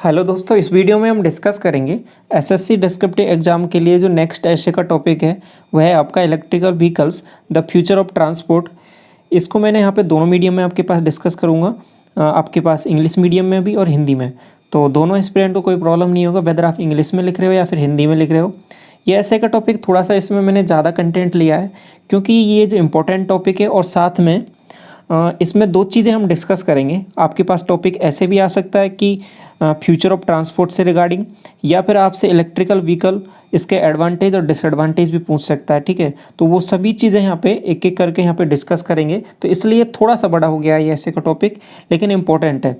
Hello दोस्तों, इस video में हम डिस्कस करेंगे एसएससी डिस्क्रिप्टिव एग्जाम के लिए जो नेक्स्ट ऐसे का टॉपिक है वह है आपका electrical vehicles the future of transport. इसको मैंने यहाँ पे दोनों मीडियम में आपके पास डिस्कस करूँगा, आपके पास इंग्लिश मीडियम में भी और हिंदी में। तो दोनों एस्पिरेंट को कोई प्रॉब्लम नहीं होगा वेदर आप इंग्लिश में लिख रहे हो या फिर हिंदी में लिख रहे हो। ये ऐसे का टॉपिक थोड़ा सा इसमें मैंने ज़्यादा कंटेंट लिया है क्योंकि ये जो इम्पोर्टेंट टॉपिक है और साथ में इसमें दो चीज़ें हम डिस्कस करेंगे। आपके पास टॉपिक ऐसे भी आ सकता है कि फ्यूचर ऑफ ट्रांसपोर्ट से रिगार्डिंग, या फिर आपसे इलेक्ट्रिकल व्हीकल इसके एडवांटेज और डिसएडवांटेज भी पूछ सकता है। ठीक है, तो वो सभी चीज़ें यहाँ पे एक एक करके यहाँ पे डिस्कस करेंगे। तो इसलिए थोड़ा सा बड़ा हो गया है ये ऐसे का टॉपिक, लेकिन इम्पोर्टेंट है।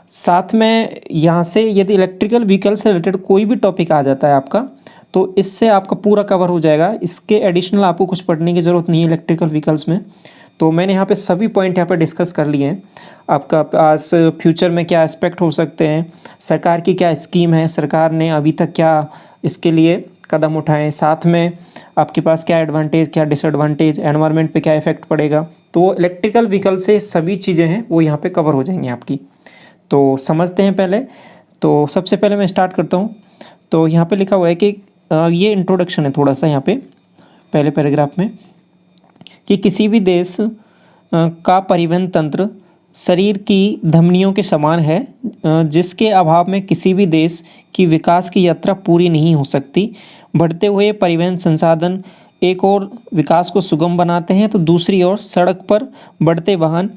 साथ में यहाँ से यदि इलेक्ट्रिकल व्हीकल से रिलेटेड कोई भी टॉपिक आ जाता है आपका, तो इससे आपका पूरा कवर हो जाएगा। इसके एडिशनल आपको कुछ पढ़ने की ज़रूरत नहीं है इलेक्ट्रिकल व्हीकल्स में। तो मैंने यहाँ पे सभी पॉइंट यहाँ पे डिस्कस कर लिए हैं। आपका पास फ्यूचर में क्या एस्पेक्ट हो सकते हैं, सरकार की क्या स्कीम है, सरकार ने अभी तक क्या इसके लिए कदम उठाए, साथ में आपके पास क्या एडवांटेज क्या डिसएडवांटेज, एनवायरनमेंट पे क्या इफेक्ट पड़ेगा। तो वो इलेक्ट्रिकल व्हीकल से सभी चीज़ें हैं वो यहाँ पे कवर हो जाएंगी आपकी। तो समझते हैं पहले। तो सबसे पहले मैं स्टार्ट करता हूँ। तो यहाँ पर लिखा हुआ है कि ये इंट्रोडक्शन है थोड़ा सा यहाँ पे पहले पैराग्राफ में, कि किसी भी देश का परिवहन तंत्र शरीर की धमनियों के समान है, जिसके अभाव में किसी भी देश की विकास की यात्रा पूरी नहीं हो सकती। बढ़ते हुए परिवहन संसाधन एक और विकास को सुगम बनाते हैं तो दूसरी ओर सड़क पर बढ़ते वाहन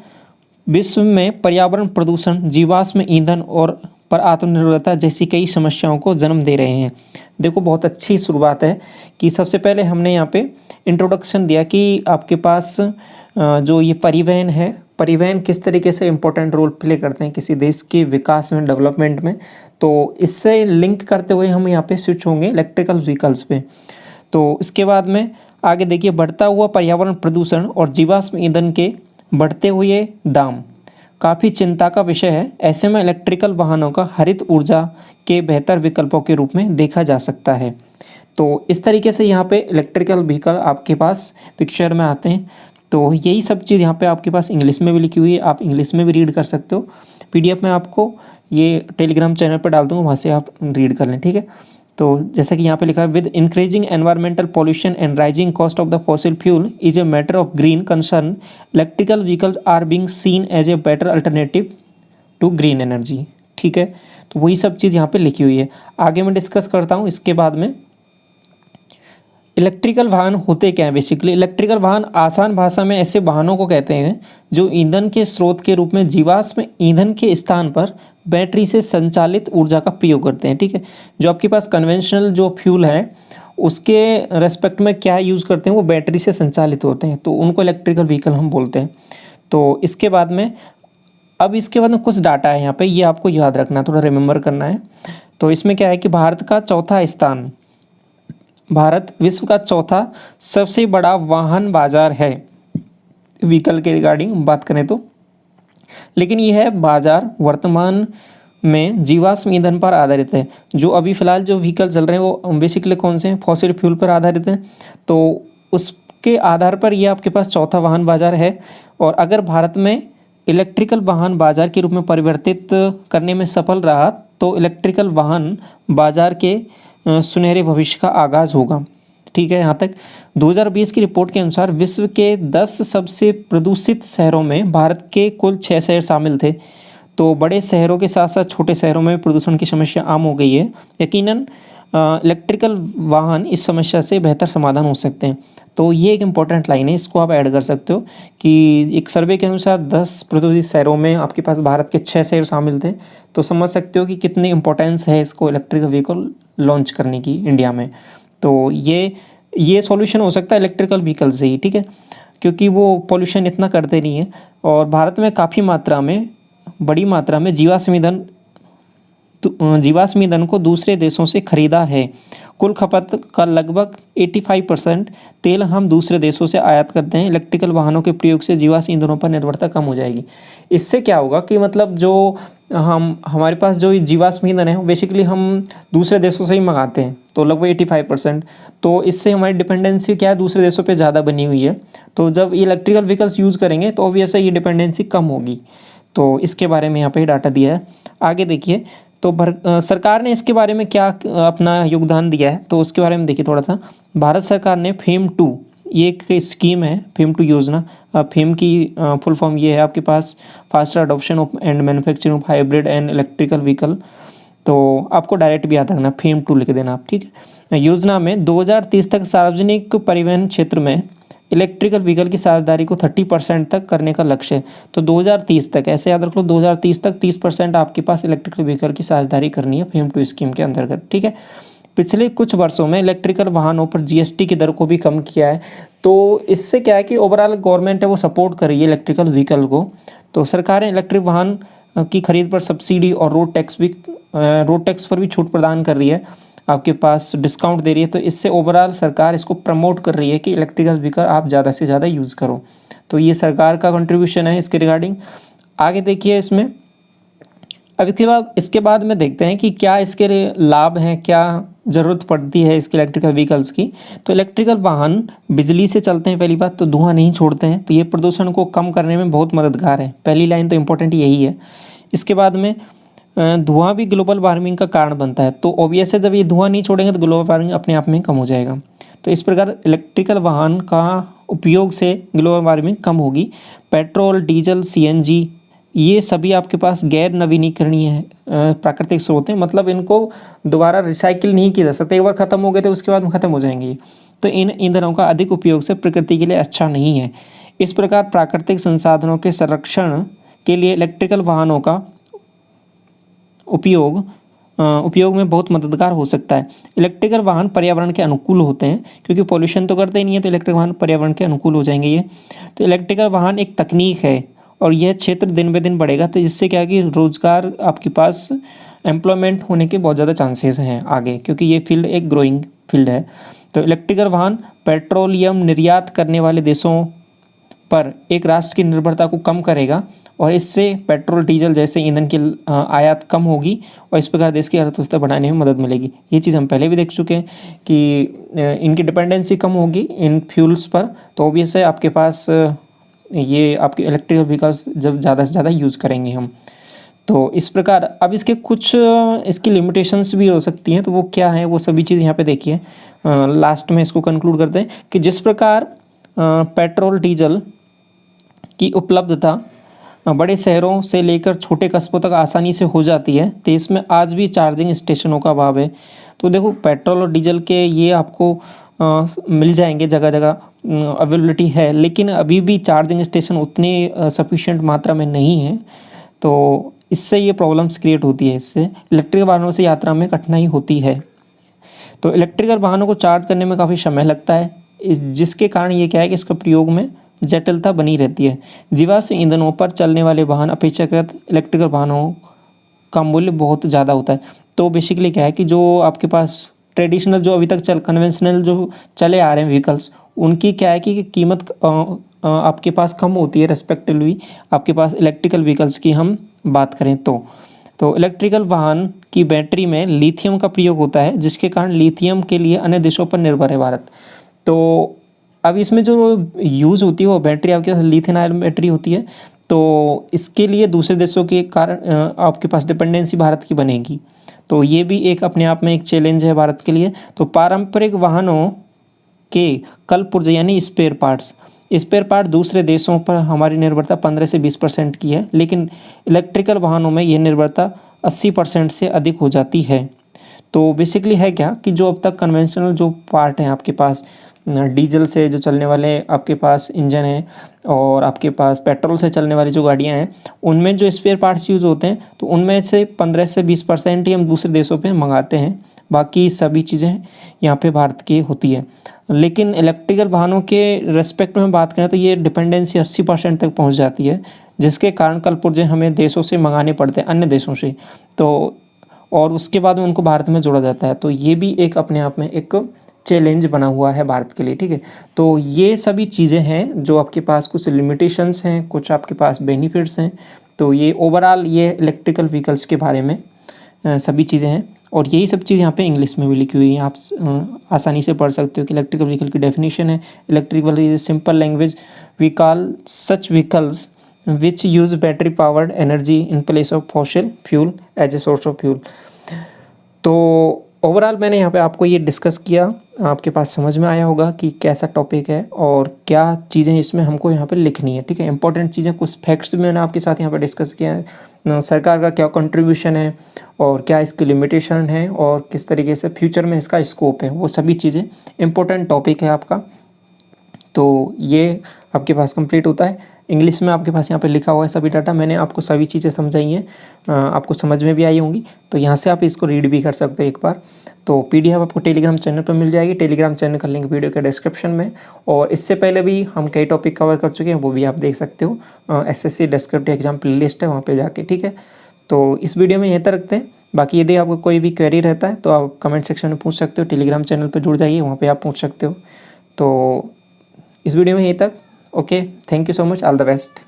विश्व में पर्यावरण प्रदूषण, जीवाश्म ईंधन और पर आत्मनिर्भरता जैसी कई समस्याओं को जन्म दे रहे हैं। देखो, बहुत अच्छी शुरुआत है कि सबसे पहले हमने यहाँ पे इंट्रोडक्शन दिया कि आपके पास जो ये परिवहन है, परिवहन किस तरीके से इम्पोर्टेंट रोल प्ले करते हैं किसी देश के विकास में, डेवलपमेंट में। तो इससे लिंक करते हुए हम यहाँ पे स्विच होंगे इलेक्ट्रिकल व्हीकल्स पे। तो इसके बाद में आगे देखिए, बढ़ता हुआ पर्यावरण प्रदूषण और जीवाश्म ईंधन के बढ़ते हुए दाम काफ़ी चिंता का विषय है। ऐसे में इलेक्ट्रिकल वाहनों का हरित ऊर्जा के बेहतर विकल्पों के रूप में देखा जा सकता है। तो इस तरीके से यहाँ पे इलेक्ट्रिकल व्हीकल आपके पास पिक्चर में आते हैं। तो यही सब चीज़ यहाँ पे आपके पास इंग्लिश में भी लिखी हुई है, आप इंग्लिश में भी रीड कर सकते हो। पीडीएफ में आपको ये टेलीग्राम चैनल पर डाल दूँगा, वहाँ से आप रीड कर लें। ठीक है, तो जैसा कि यहाँ पे लिखा है, with increasing environmental pollution and rising cost of the fossil fuel is a matter of green concern, electrical vehicle are being seen as a better alternative to green energy. ठीक है, तो वही सब चीज़ यहाँ पे लिखी हुई है। आगे मैं डिस्कस करता हूँ इसके बाद में। इलेक्ट्रिकल वाहन होते क्या हैं बेसिकली? इलेक्ट्रिकल वाहन आसान भाषा में ऐसे वाहनों को कहते हैं जो ईंधन के स्रोत के रूप में जीवाश्म ईंधन के स्थान पर बैटरी से संचालित ऊर्जा का प्रयोग करते हैं। ठीक है, जो आपके पास कन्वेंशनल जो फ्यूल है उसके रेस्पेक्ट में क्या यूज़ करते हैं, वो बैटरी से संचालित होते हैं, तो उनको इलेक्ट्रिकल व्हीकल हम बोलते हैं। तो इसके बाद में कुछ डाटा है यहाँ पे, ये आपको याद रखना, थोड़ा रिमेंबर करना है। तो इसमें क्या है कि भारत विश्व का चौथा सबसे बड़ा वाहन बाजार है व्हीकल के रिगार्डिंग बात करें तो। लेकिन यह बाजार वर्तमान में जीवाश्म ईंधन पर आधारित है। जो अभी फ़िलहाल जो व्हीकल चल रहे हैं वो बेसिकली कौन से हैं? फॉसिल फ्यूल पर आधारित हैं। तो उसके आधार पर ये आपके पास चौथा वाहन बाजार है। और अगर भारत में इलेक्ट्रिकल वाहन बाजार के रूप में परिवर्तित करने में सफल रहा तो इलेक्ट्रिकल वाहन बाजार के सुनहरे भविष्य का आगाज़ होगा। ठीक है, यहाँ तक 2020 की रिपोर्ट के अनुसार विश्व के 10 सबसे प्रदूषित शहरों में भारत के कुल 6 शहर शामिल थे। तो बड़े शहरों के साथ साथ छोटे शहरों में प्रदूषण की समस्या आम हो गई है। यकीनन इलेक्ट्रिकल वाहन इस समस्या से बेहतर समाधान हो सकते हैं। तो ये एक इम्पॉर्टेंट लाइन है, इसको आप ऐड कर सकते हो कि एक सर्वे के अनुसार 10 प्रदूषित शहरों में आपके पास भारत के 6 शहर शामिल थे। तो समझ सकते हो कि कितनी इंपॉर्टेंस है इसको इलेक्ट्रिकल व्हीकल लॉन्च करने की इंडिया में। तो ये सॉल्यूशन हो सकता है इलेक्ट्रिकल व्हीकल से ही। ठीक है, क्योंकि वो पॉल्यूशन इतना करते नहीं है और भारत में काफ़ी मात्रा में, बड़ी मात्रा में जीवाश्म ईंधन को दूसरे देशों से खरीदा है। कुल खपत का लगभग 85% तेल हम दूसरे देशों से आयात करते हैं। इलेक्ट्रिकल वाहनों के प्रयोग से जीवाश्म ईंधनों पर निर्भरता कम हो जाएगी। इससे क्या होगा कि मतलब जो हमारे पास जो जीवाश्म ईंधन है बेसिकली हम दूसरे देशों से ही मंगाते हैं, तो लगभग 85%। तो इससे हमारी डिपेंडेंसी क्या है, दूसरे देशों पे ज़्यादा बनी हुई है। तो जब ये इलेक्ट्रिकल व्हीकल्स यूज़ करेंगे तो ऑब्वियसली ये डिपेंडेंसी कम होगी। तो इसके बारे में यहाँ पे डाटा दिया है। आगे देखिए, तो सरकार ने इसके बारे में क्या अपना योगदान दिया है, तो उसके बारे में देखिए थोड़ा सा। भारत सरकार ने फेम 2, ये एक स्कीम है, फेम 2 योजना। फेम की फुल फॉर्म ये है आपके पास, faster adoption of and manufacturing of hybrid and electrical vehicle. तो आपको डायरेक्ट भी याद रखना, फेम 2 लिख देना आप, ठीक है। योजना में 2030 तक सार्वजनिक परिवहन क्षेत्र में इलेक्ट्रिकल व्हीकल की साझेदारी को 30% तक करने का लक्ष्य है। तो 2030 तक, ऐसे याद रख लो, 2030 तक 30% आपके पास इलेक्ट्रिकल व्हीकल की साझेदारी करनी है फेम 2 स्कीम के अंतर्गत, ठीक है। पिछले कुछ वर्षों में इलेक्ट्रिकल वाहनों पर जीएसटी की दर को भी कम किया है। तो इससे क्या है कि ओवरऑल गवर्नमेंट है वो सपोर्ट कर रही है इलेक्ट्रिकल व्हीकल को। तो सरकारें इलेक्ट्रिक वाहन की खरीद पर सब्सिडी और रोड टैक्स पर भी छूट प्रदान कर रही है, आपके पास डिस्काउंट दे रही है। तो इससे ओवरऑल सरकार इसको प्रमोट कर रही है कि इलेक्ट्रिकल व्हीकल आप ज़्यादा से ज़्यादा यूज़ करो। तो ये सरकार का कंट्रीब्यूशन है इसके रिगार्डिंग। आगे देखिए इसमें, अब इसके बाद में देखते हैं कि क्या इसके लाभ हैं, क्या ज़रूरत पड़ती है इसके इलेक्ट्रिकल व्हीकल्स की। तो इलेक्ट्रिकल वाहन बिजली से चलते हैं, पहली बात तो धुआं नहीं छोड़ते हैं, तो ये प्रदूषण को कम करने में बहुत मददगार है। पहली लाइन तो इम्पोर्टेंट यही है। इसके बाद में धुआं भी ग्लोबल वार्मिंग का कारण बनता है। तो ऑब्वियस है, जब ये धुआं नहीं छोड़ेंगे तो ग्लोबल वार्मिंग अपने आप में कम हो जाएगा। तो इस प्रकार इलेक्ट्रिकल वाहन का उपयोग से ग्लोबल वार्मिंग कम होगी। पेट्रोल, डीजल, सीएनजी, ये सभी आपके पास गैर नवीनीकरणीय है, प्राकृतिक स्रोत हैं, मतलब इनको दोबारा रिसाइकिल नहीं किया जा सकता। एक बार ख़त्म हो गए तो उसके बाद में ख़त्म हो जाएंगे। तो इन ईंधनों का अधिक उपयोग से प्रकृति के लिए अच्छा नहीं है। इस प्रकार प्राकृतिक संसाधनों के संरक्षण के लिए इलेक्ट्रिकल वाहनों का उपयोग में बहुत मददगार हो सकता है। इलेक्ट्रिकल वाहन पर्यावरण के अनुकूल होते हैं, क्योंकि पॉल्यूशन तो करते ही नहीं है, तो इलेक्ट्रिक वाहन पर्यावरण के अनुकूल हो जाएंगे ये। तो इलेक्ट्रिकल वाहन एक तकनीक है और यह क्षेत्र दिन ब दिन बढ़ेगा। तो जिससे क्या है कि रोज़गार आपके पास एम्प्लॉयमेंट होने के बहुत ज़्यादा चांसेस हैं आगे, क्योंकि ये फील्ड एक ग्रोइंग फील्ड है। तो इलेक्ट्रिकल वाहन पेट्रोलियम निर्यात करने वाले देशों पर एक राष्ट्र की निर्भरता को कम करेगा और इससे पेट्रोल, डीजल जैसे ईंधन की आयात कम होगी और इस प्रकार देश की अर्थव्यवस्था बढ़ाने में मदद मिलेगी। ये चीज़ हम पहले भी देख चुके हैं कि इनकी डिपेंडेंसी कम होगी इन फ्यूल्स पर। तो ऑब्वियस है आपके पास ये आपके इलेक्ट्रिकल व्हीकल्स जब ज़्यादा से ज़्यादा यूज़ करेंगे हम। तो इस प्रकार अब इसके कुछ इसकी लिमिटेशंस भी हो सकती हैं, तो वो क्या है वो सभी चीज़ यहाँ पे देखिए। लास्ट में इसको कंक्लूड करते हैं कि जिस प्रकार पेट्रोल, डीजल की उपलब्धता बड़े शहरों से लेकर छोटे कस्बों तक आसानी से हो जाती है, देश में आज भी चार्जिंग स्टेशनों का अभाव है। तो देखो, पेट्रोल और डीजल के ये आपको मिल जाएंगे, जगह जगह अवेलेबिलिटी है, लेकिन अभी भी चार्जिंग स्टेशन उतने सफिशिएंट मात्रा में नहीं है। तो इससे ये प्रॉब्लम्स क्रिएट होती है, इससे इलेक्ट्रिक वाहनों से यात्रा में कठिनाई होती है। तो इलेक्ट्रिकल वाहनों को चार्ज करने में काफ़ी समय लगता है, जिसके कारण ये क्या है कि इसका प्रयोग में जटिलता बनी रहती है। जीवाश्म ईंधनों पर चलने वाले वाहन अपेक्षाकृत इलेक्ट्रिकल वाहनों का मूल्य बहुत ज़्यादा होता है। तो बेसिकली क्या है कि जो आपके पास ट्रेडिशनल, जो अभी तक कन्वेंशनल जो चले आ रहे हैं व्हीकल्स, उनकी क्या है कि कीमत आपके पास कम होती है रेस्पेक्टिवली आपके पास इलेक्ट्रिकल व्हीकल्स की हम बात करें तो इलेक्ट्रिकल वाहन की बैटरी में लिथियम का प्रयोग होता है, जिसके कारण लिथियम के लिए अन्य देशों पर निर्भर है भारत। तो अब इसमें जो यूज़ होती है वो बैटरी आपके पास लिथियम आयन बैटरी होती है। तो इसके लिए दूसरे देशों के कारण आपके पास डिपेंडेंसी भारत की बनेगी। तो ये भी एक अपने आप में एक चैलेंज है भारत के लिए। तो पारंपरिक वाहनों के कल पुर्जे यानी स्पेयर पार्ट दूसरे देशों पर हमारी निर्भरता 15 से 20% की है, लेकिन इलेक्ट्रिकल वाहनों में ये निर्भरता 80% से अधिक हो जाती है। तो बेसिकली है क्या कि जो अब तक कन्वेंशनल जो पार्ट हैं आपके पास, डीजल से जो चलने वाले आपके पास इंजन है और आपके पास पेट्रोल से चलने वाली जो गाड़ियां हैं, उनमें जो स्पेयर पार्ट्स यूज़ होते हैं, तो उनमें से 15 से 20% ही हम दूसरे देशों पे मंगाते हैं। बाकी सभी चीज़ें यहाँ पे भारत की होती है। लेकिन इलेक्ट्रिकल वाहनों के रेस्पेक्ट में बात करें तो ये डिपेंडेंसी 80% तक पहुँच जाती है, जिसके कारण कल पुर्जे हमें देशों से मंगाने पड़ते हैं, अन्य देशों से। तो और उसके बाद में उनको भारत में जोड़ा जाता है। तो ये भी एक अपने आप में एक चैलेंज बना हुआ है भारत के लिए, ठीक है। तो ये सभी चीज़ें हैं जो आपके पास, कुछ लिमिटेशंस हैं, कुछ आपके पास बेनिफिट्स हैं। तो ये ओवरऑल ये इलेक्ट्रिकल व्हीकल्स के बारे में सभी चीज़ें हैं, और यही सब चीज़ यहाँ पे इंग्लिश में भी लिखी हुई है, आप आसानी से पढ़ सकते हो कि इलेक्ट्रिकल व्हीकल की डेफिनेशन है। Electrical is simple language, we call such vehicles which use battery powered energy in place of fossil fuel as a source of fuel. तो ओवरऑल मैंने यहाँ पे आपको ये डिस्कस किया, आपके पास समझ में आया होगा कि कैसा टॉपिक है और क्या चीज़ें इसमें हमको यहाँ पे लिखनी है। ठीक है, इंपॉर्टेंट चीज़ें, कुछ फैक्ट्स भी मैंने आपके साथ यहाँ पे डिस्कस किया है, सरकार का क्या कंट्रीब्यूशन है और क्या इसकी लिमिटेशन है और किस तरीके से फ्यूचर में इसका स्कोप है, वो सभी चीज़ें इंपॉर्टेंट टॉपिक है आपका। तो ये आपके पास कंप्लीट होता है। इंग्लिश में आपके पास यहाँ पे लिखा हुआ है सभी डाटा, मैंने आपको सभी चीज़ें समझाई हैं, आपको समझ में भी आई होंगी। तो यहाँ से आप इसको रीड भी कर सकते हो एक बार। तो पीडीएफ आपको टेलीग्राम चैनल पर मिल जाएगी, टेलीग्राम चैनल का लिंक वीडियो के डिस्क्रिप्शन में। और इससे पहले भी हम कई टॉपिक कवर कर चुके हैं, वो भी आप देख सकते हो, SSC descriptive exam play list है वहाँ पर जाके। ठीक है, तो इस वीडियो में यहीं तक रखते हैं। बाकी यदि आपको कोई भी क्वेरी रहता है तो आप कमेंट सेक्शन में पूछ सकते हो, टेलीग्राम चैनल पर जुड़ जाइए, वहाँ पर आप पूछ सकते हो। तो इस वीडियो में यहीं तक। Okay, thank you so much, all the best.